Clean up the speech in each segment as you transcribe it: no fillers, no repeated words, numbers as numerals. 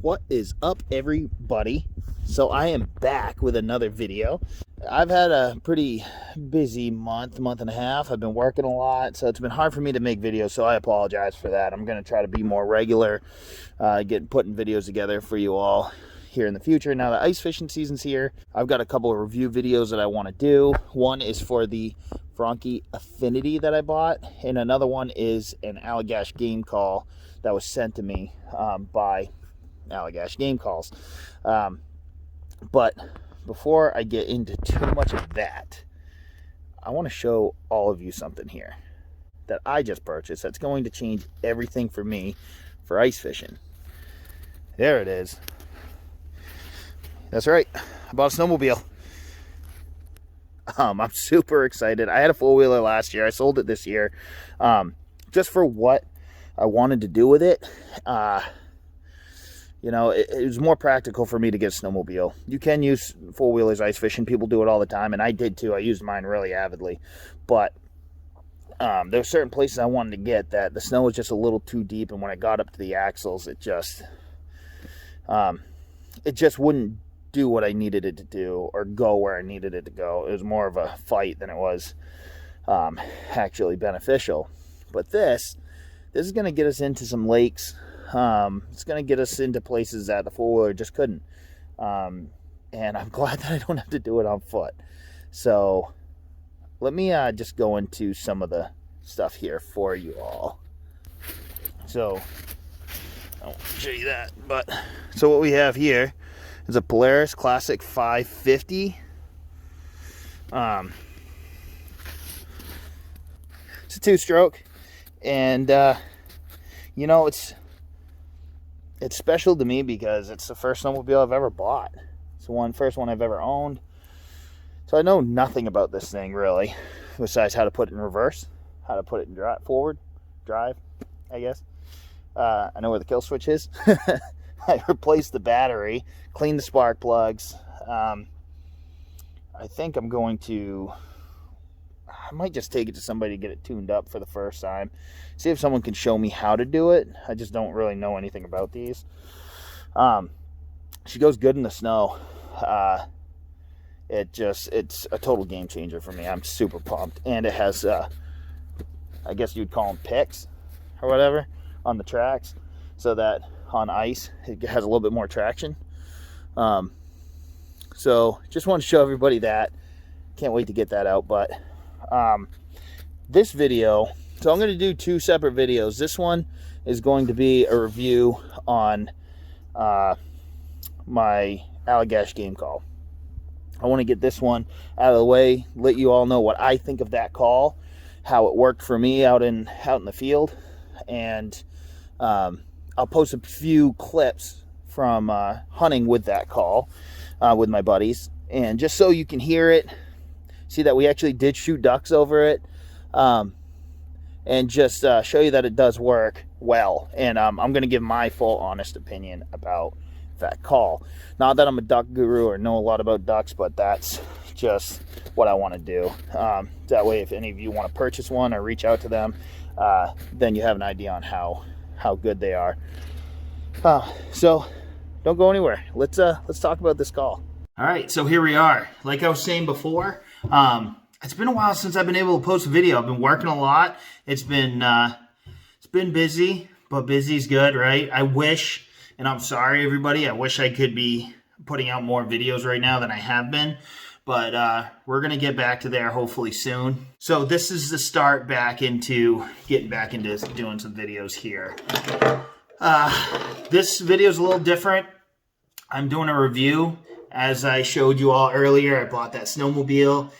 What is up, everybody? So I am back with another video. I've had a pretty busy month and a half. I've been working a lot, so it's been hard for me to make videos, so I apologize for that. I'm going to try to be more regular, putting videos together for you all here in the future. Now the ice fishing season's here. I've got a couple of review videos that I want to do. One is for the Franke Affinity that I bought, and another one is an Allagash Game Call that was sent to me by Allagash Game Calls. But before I get into too much of that, I want to show all of you something here that I just purchased that's going to change everything for me for ice fishing. There it is. That's right, I bought a snowmobile. I'm super excited. I had a four-wheeler last year. I sold it this year just for what I wanted to do with it. You know, it was more practical for me to get a snowmobile. You can use four-wheelers ice fishing. People do it all the time, and I did too. I used mine really avidly. But there were certain places I wanted to get that the snow was just a little too deep, and when I got up to the axles, it just wouldn't do what I needed it to do or go where I needed it to go. It was more of a fight than it was actually beneficial. But this is going to get us into some lakes. It's going to get us into places that the four-wheeler just couldn't. And I'm glad that I don't have to do it on foot. So let me just go into some of the stuff here for you all. So I won't show you that, but so what we have here is a Polaris Classic 550. It's a two-stroke, and you know, it's special to me because it's the first snowmobile I've ever bought. It's the first one I've ever owned. So I know nothing about this thing really, besides how to put it in reverse, how to put it in drive, I guess. I know where the kill switch is. I replaced the battery, cleaned the spark plugs. I think I might just take it to somebody to get it tuned up for the first time. See if someone can show me how to do it. I just don't really know anything about these. She goes good in the snow. It's a total game changer for me. I'm super pumped. And it has, I guess you'd call them picks or whatever on the tracks, so that on ice it has a little bit more traction. So just want to show everybody that. Can't wait to get that out. But this video, so I'm going to do two separate videos. This one is going to be a review on my Allagash Game Call. I want to get this one out of the way, let you all know what I think of that call, how it worked for me out in the field, and I'll post a few clips from hunting with that call with my buddies, and just so you can hear it, see that we actually did shoot ducks over it, and just show you that it does work well. And I'm going to give my full honest opinion about that call. Not that I'm a duck guru or know a lot about ducks, but that's just what I want to do. That way, if any of you want to purchase one or reach out to them, then you have an idea on how good they are. So don't go anywhere. Let's talk about this call. All right, so here we are. Like I was saying before, it's been a while since I've been able to post a video. I've been working a lot. It's been busy, but busy's good, right? I wish, and I'm sorry everybody, I wish I could be putting out more videos right now than I have been, but we're gonna get back to there hopefully soon. So this is the start getting back into doing some videos here. This video is a little different. I'm doing a review. As I showed you all earlier, I bought that snowmobile.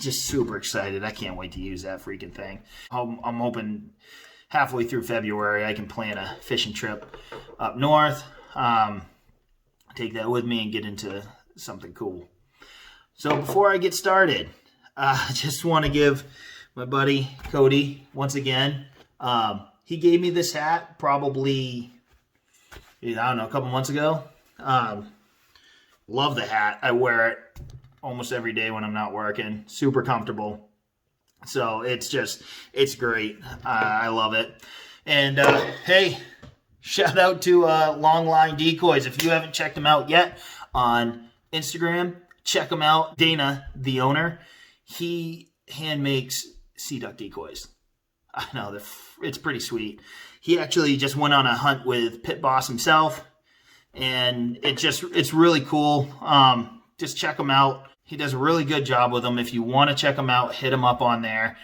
Just super excited. I can't wait to use that freaking thing. I'm hoping halfway through February I can plan a fishing trip up north. Take that with me and get into something cool. So before I get started, I just want to give my buddy Cody once again. He gave me this hat probably, I don't know, a couple months ago. Love the hat. I wear it almost every day when I'm not working. Super comfortable. So it's great. I love it. And hey, Shout out to Long Line Decoys. If you haven't checked them out yet on Instagram, check them out. Dana, the owner, he hand makes sea duck decoys. I know, it's pretty sweet. He actually just went on a hunt with Pit Boss himself, and it's really cool. Just check him out. He does a really good job with them. If you want to check him out, hit him up on there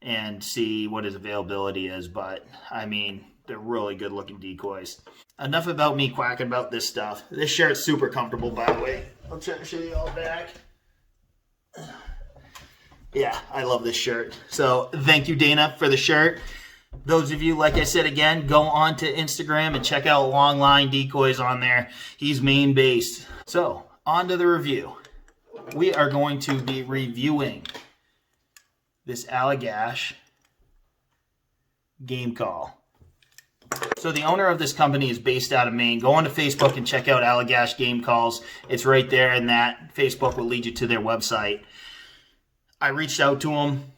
and see what his availability is. But, I mean, they're really good looking decoys. Enough about me quacking about this stuff. This shirt's super comfortable, by the way. I'll try to show you all back. Yeah, I love this shirt. So thank you, Dana, for the shirt. Those of you, like I said again, go on to Instagram and check out Long Line Decoys on there. He's Maine based. So on to the review. We are going to be reviewing this Allagash Game Call. So the owner of this company is based out of Maine. Go on to Facebook and check out Allagash Game Calls. It's right there, and that Facebook will lead you to their website. I reached out to them,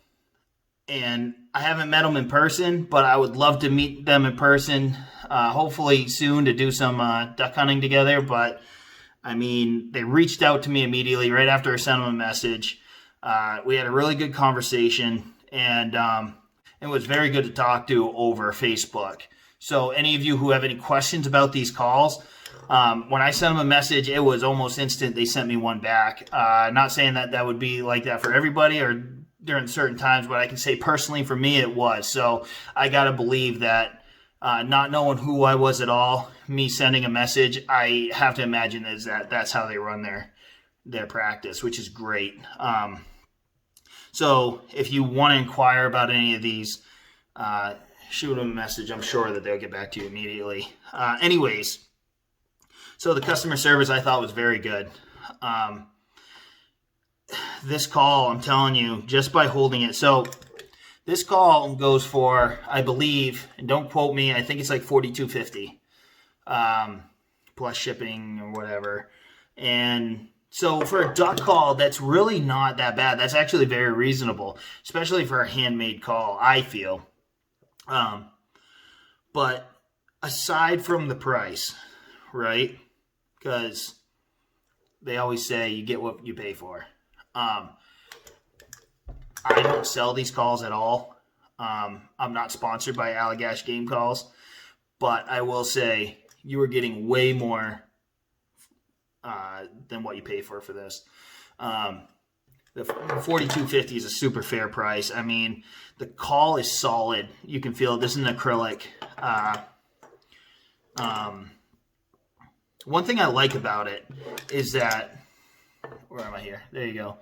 and I haven't met them in person, but I would love to meet them in person, hopefully soon, to do some duck hunting together. But I mean, they reached out to me immediately right after I sent them a message. We had a really good conversation, and it was very good to talk to over Facebook. So any of you who have any questions about these calls, when I sent them a message, it was almost instant. They sent me one back. Not saying that that would be like that for everybody or during certain times, but I can say personally for me it was. So I got to believe that not knowing who I was at all, me sending a message, I have to imagine is that's how they run their practice, which is great. So if you want to inquire about any of these, shoot them a message. I'm sure that they'll get back to you immediately. Anyways, so the customer service I thought was very good. This call, I'm telling you, just by holding it. So this call goes for, I believe, and don't quote me, I think it's like $42.50 plus shipping or whatever. And so for a duck call, that's really not that bad. That's actually very reasonable, especially for a handmade call, I feel. But aside from the price, right? Because they always say you get what you pay for. I don't sell these calls at all. I'm not sponsored by Allagash Game Calls, but I will say you are getting way more than what you pay for this. The $42.50 is a super fair price. I mean, the call is solid. You can feel it. This is an acrylic. One thing I like about it is that, where am I here? There you go.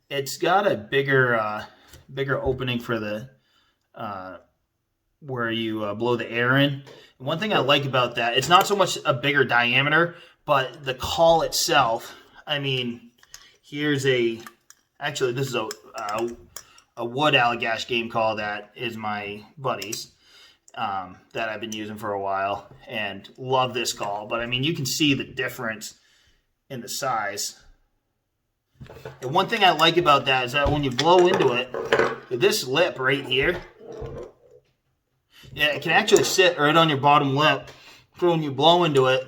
It's got a bigger opening for the where you blow the air in. And one thing I like about that, it's not so much a bigger diameter, but the call itself. I mean, here's actually this is a wood Allagash game call that is my buddy's. That I've been using for a while and love this call. But I mean, you can see the difference in the size. And one thing I like about that is that when you blow into it, this lip right here, yeah, it can actually sit right on your bottom lip. So when you blow into it,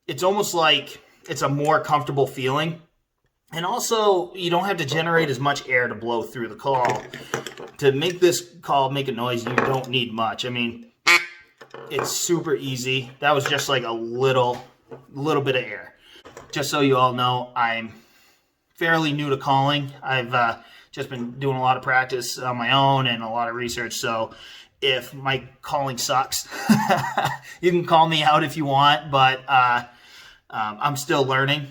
it's almost like it's a more comfortable feeling. And also, you don't have to generate as much air to blow through the call. To make this call make a noise, you don't need much. I mean, it's super easy. That was just like a little bit of air. Just so you all know, I'm fairly new to calling. I've just been doing a lot of practice on my own and a lot of research. So if my calling sucks, you can call me out if you want. But I'm still learning.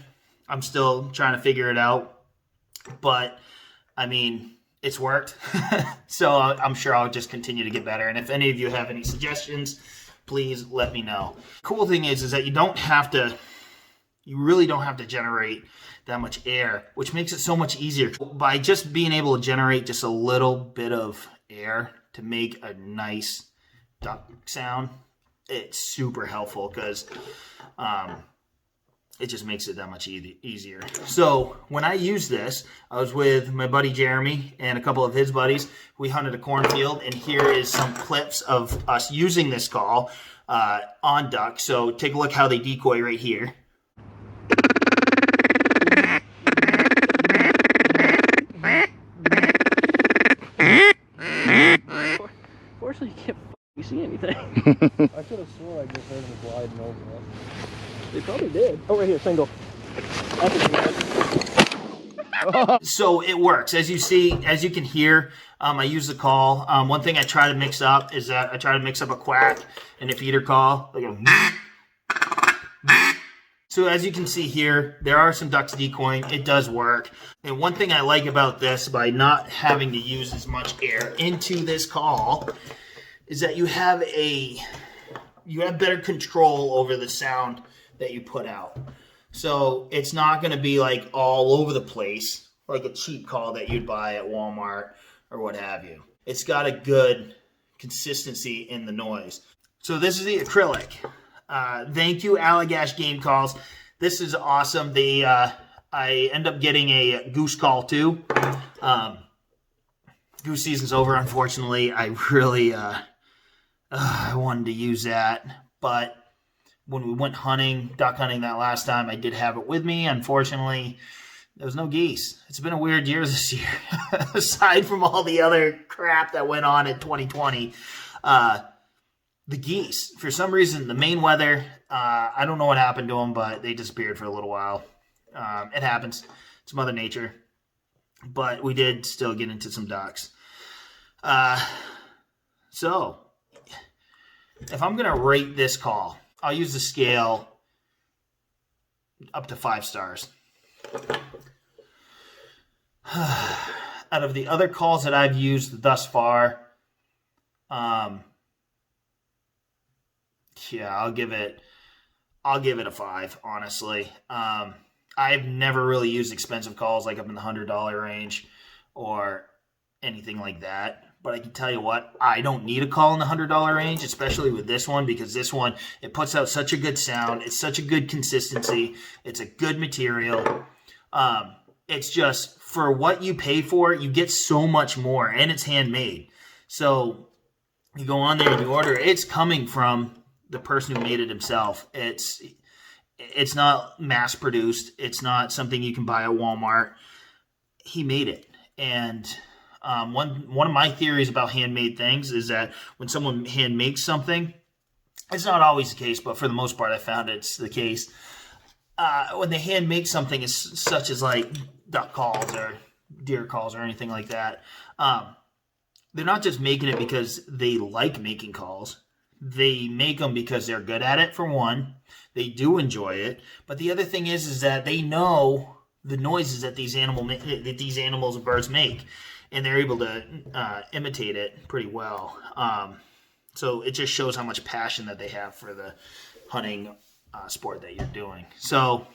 I'm still trying to figure it out. But, I mean, it's worked. So I'm sure I'll just continue to get better. And if any of you have any suggestions, please let me know. Cool thing is that you really don't have to generate that much air, which makes it so much easier. By just being able to generate just a little bit of air to make a nice duck sound, it's super helpful because it just makes it that much easier. So when I used this, I was with my buddy Jeremy and a couple of his buddies. We hunted a cornfield, and here is some clips of us using this call on duck. So take a look how they decoy right here. Fortunately, you can't see anything. I could have sworn I just heard them gliding over us. They probably did. Oh, right here, single. So it works. As you can hear, I use the call. One thing I try to mix up is that I try to mix up a quack and a feeder call. Like so as you can see here, there are some ducks decoying. It does work. And one thing I like about this, by not having to use as much air into this call, is that you have better control over the sound that you put out. So it's not going to be like all over the place like a cheap call that you'd buy at Walmart or what have you. It's got a good consistency in the noise. So this is the acrylic. Thank you, Allagash Game Calls. This is awesome. I end up getting a goose call too. Goose season's over, unfortunately. I really I wanted to use that, but when we went duck hunting that last time, I did have it with me. Unfortunately, there was no geese. It's been a weird year this year. Aside from all the other crap that went on in 2020, the geese, for some reason, the Maine weather, I don't know what happened to them, but they disappeared for a little while. It happens. It's Mother Nature. But we did still get into some ducks. So, if I'm going to rate this call, I'll use the scale up to 5 stars. Out of the other calls that I've used thus far, yeah, I'll give it a 5, honestly. I've never really used expensive calls like up in the $100 range or anything like that. But I can tell you what, I don't need a call in the $100 range, especially with this one, because this one, it puts out such a good sound. It's such a good consistency. It's a good material. It's just, for what you pay for, you get so much more, and it's handmade. So you go on there and you order, it's coming from the person who made it himself. It's not mass produced. It's not something you can buy at Walmart. He made it. And one of my theories about handmade things is that when someone hand makes something, it's not always the case, but for the most part I found it's the case. When they hand make something such as like duck calls or deer calls or anything like that, they're not just making it because they like making calls. They make them because they're good at it, for one. They do enjoy it. But the other thing is that they know the noises that these animals and birds make, and they're able to imitate it pretty well. So it just shows how much passion that they have for the hunting sport that you're doing. So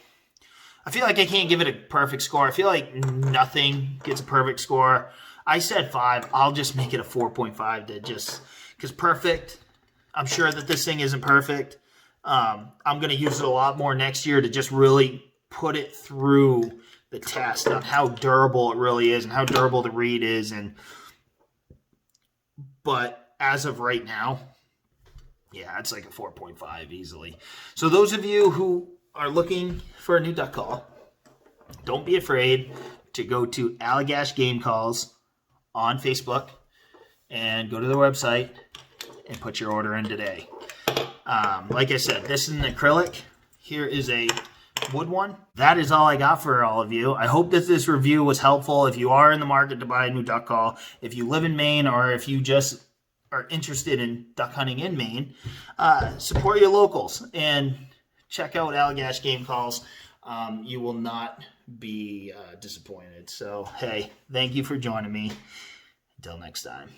I feel like I can't give it a perfect score. I feel like nothing gets a perfect score. I said 5. I'll just make it a 4.5 to just, because perfect, I'm sure that this thing isn't perfect. I'm going to use it a lot more next year to just really put it through the test on how durable it really is and how durable the reed is. But as of right now, yeah, it's like a 4.5 easily. So those of you who are looking for a new duck call, don't be afraid to go to Allagash Game Calls on Facebook and go to their website and put your order in today. Like I said, this is an acrylic. Here is a wood one. That is all I got for all of you. I hope that this review was helpful. If you are in the market to buy a new duck call, if you live in Maine, or if you just are interested in duck hunting in Maine, support your locals and check out Allagash Game Calls. You will not be disappointed. So, hey, thank you for joining me. Until next time.